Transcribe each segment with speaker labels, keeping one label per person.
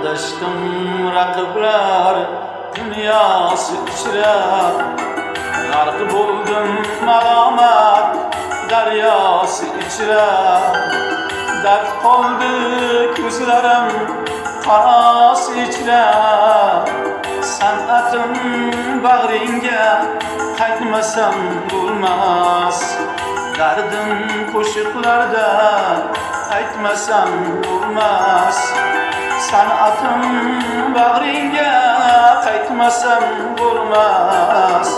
Speaker 1: Adashdim raqiblar dunyosi ichra, g'arq bo'ldim malomat daryosi ichra. Dard qoldi ko'zlarim qarosi ichra. San'atim bag'ringga qaytmasam bo'lmas. Dardim qo'shiqlarda aytmasam bo'lmas. San'atim bag'ringga qaytmasam bo'lmas.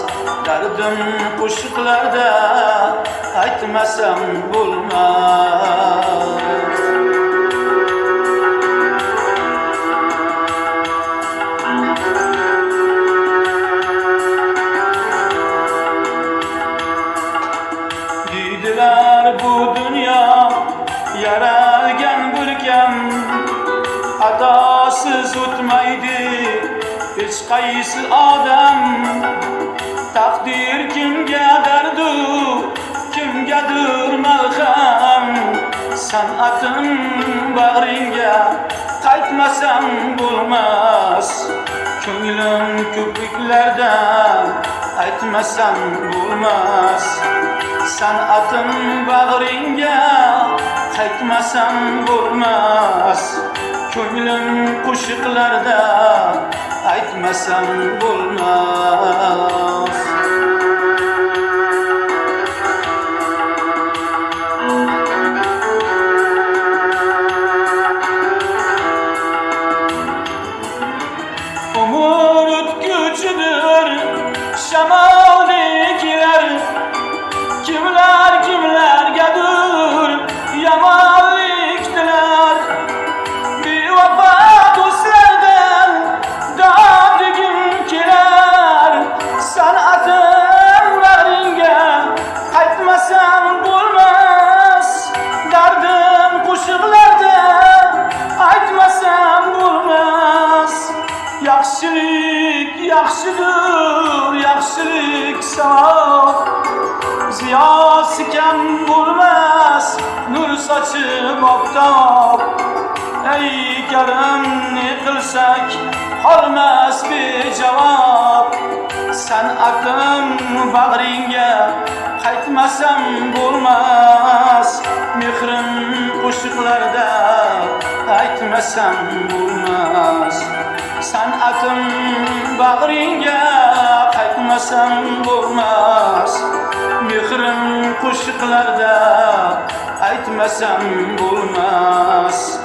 Speaker 1: Dardim qo'shiqlarda aytmasam bo'lmas. Deydilar bu dunyo yaralgan bo'lgan, adosiz o'tmaydi hech qaysi odam. Taqdir kimga dardu, kimgadir malham. San'atim bag'ringga qaytmasam bo'lmas. Ko'nglim ko'priklardan aytmasam bo'lmas. San'atim bag'ringga qaytmasam bo'lmas. Ko'nglim qo'shiqlarda aytmasam bo'lmas. Umr o'tguchidir shamolliklar, kimlargadir yomonlik tilar. Bevafo do'stlardan dodligim kelar. San'atim bag'ringga qaytmasam bo'lmas. Dardim qo'shiqlarda aytmasam bo'lmas. Yaxshilik yaxshidir, yaxshilik savob. Ziyosi kam bo'lmas, nur sochib oftob. Ey karim, ne qilsak qolmas bejavob. San'atim bag'ringga qaytmasam bo'lmas. Mehrim qo'shiqlarda aytmasam bo'lmas. San'atim bag'ringga qaytmasam bo'lmas. Mehrim qo'shiqlarda aytmasam bo'lmas.